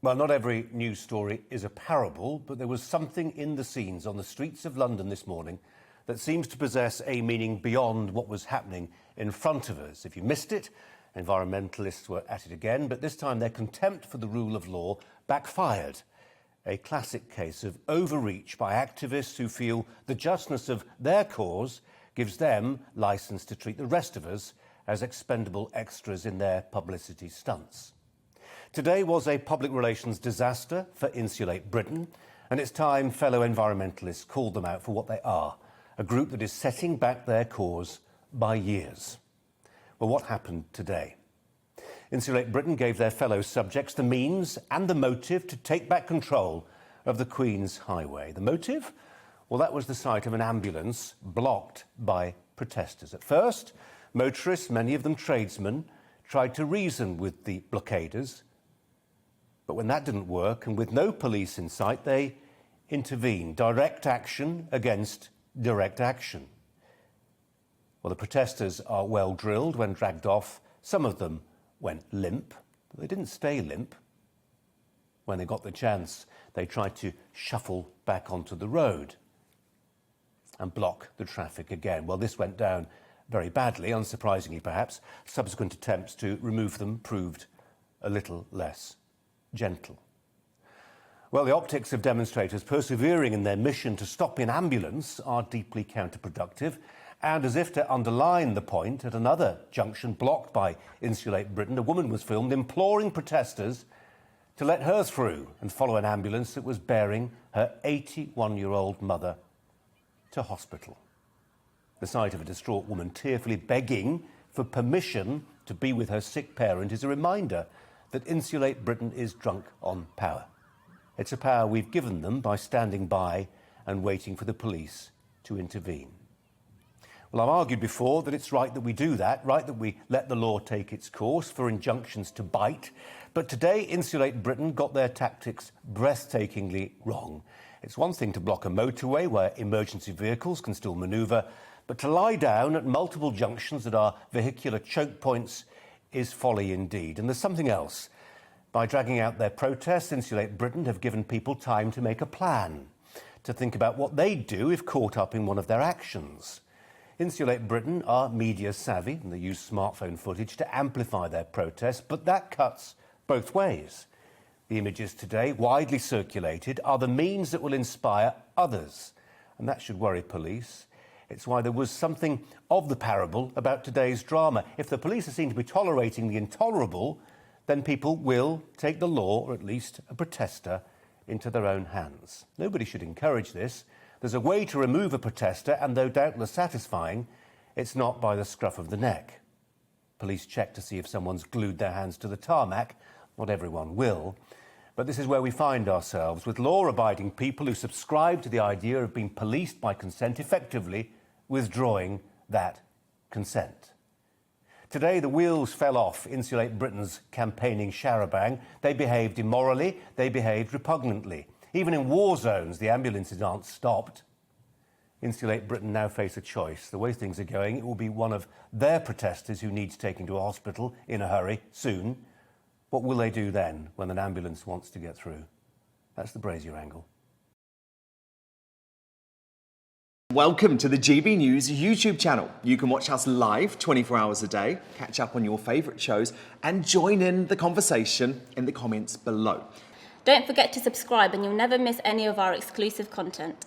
Well, not every news story is a parable, but there was something in the scenes on the streets of London this morning that seems to possess a meaning beyond what was happening in front of us. If you missed it, environmentalists were at it again, but this time their contempt for the rule of law backfired. A classic case of overreach by activists who feel the justness of their cause gives them licence to treat the rest of us as expendable extras in their publicity stunts. Today was a public relations disaster for Insulate Britain, and it's time fellow environmentalists called them out for what they are, a group that is setting back their cause by years. Well, what happened today? Insulate Britain gave their fellow subjects the means and the motive to take back control of the Queen's Highway. The motive? Well, that was the sight of an ambulance blocked by protesters. At first, motorists, many of them tradesmen, tried to reason with the blockaders. But when that didn't work, and with no police in sight, they intervened. Direct action against direct action. Well, the protesters are well drilled when dragged off. Some of them went limp, but they didn't stay limp. When they got the chance, they tried to shuffle back onto the road and block the traffic again. Well, this went down very badly, unsurprisingly perhaps. Subsequent attempts to remove them proved a little less gentle. Well, the optics of demonstrators persevering in their mission to stop an ambulance are deeply counterproductive. And as if to underline the point, at another junction blocked by Insulate Britain, a woman was filmed imploring protesters to let her through and follow an ambulance that was bearing her 81-year-old mother to hospital. The sight of a distraught woman tearfully begging for permission to be with her sick parent is a reminder that Insulate Britain is drunk on power. It's a power we've given them by standing by and waiting for the police to intervene. Well, I've argued before that it's right that we do that, right that we let the law take its course for injunctions to bite. But today, Insulate Britain got their tactics breathtakingly wrong. It's one thing to block a motorway where emergency vehicles can still manoeuvre, but to lie down at multiple junctions that are vehicular choke points is folly indeed. And there's something else. By dragging out their protests, Insulate Britain have given people time to make a plan, to think about what they'd do if caught up in one of their actions. Insulate Britain are media savvy and they use smartphone footage to amplify their protests, but that cuts both ways. The images today, widely circulated, are the means that will inspire others, and that should worry police. It's why there was something of the parable about today's drama. If the police are seen to be tolerating the intolerable, then people will take the law, or at least a protester, into their own hands. Nobody should encourage this. There's a way to remove a protester, and though doubtless satisfying, it's not by the scruff of the neck. Police check to see if someone's glued their hands to the tarmac. Not everyone will. But this is where we find ourselves, with law-abiding people who subscribe to the idea of being policed by consent, effectively withdrawing that consent. Today, the wheels fell off Insulate Britain's campaigning charabanc. They behaved immorally, they behaved repugnantly. Even in war zones, the ambulances aren't stopped. Insulate Britain now face a choice. The way things are going, it will be one of their protesters who needs taken to a hospital in a hurry soon. What will they do then when an ambulance wants to get through? That's the Brazier angle. Welcome to the GB News YouTube channel. You can watch us live 24 hours a day, catch up on your favourite shows and join in the conversation in the comments below. Don't forget to subscribe and you'll never miss any of our exclusive content.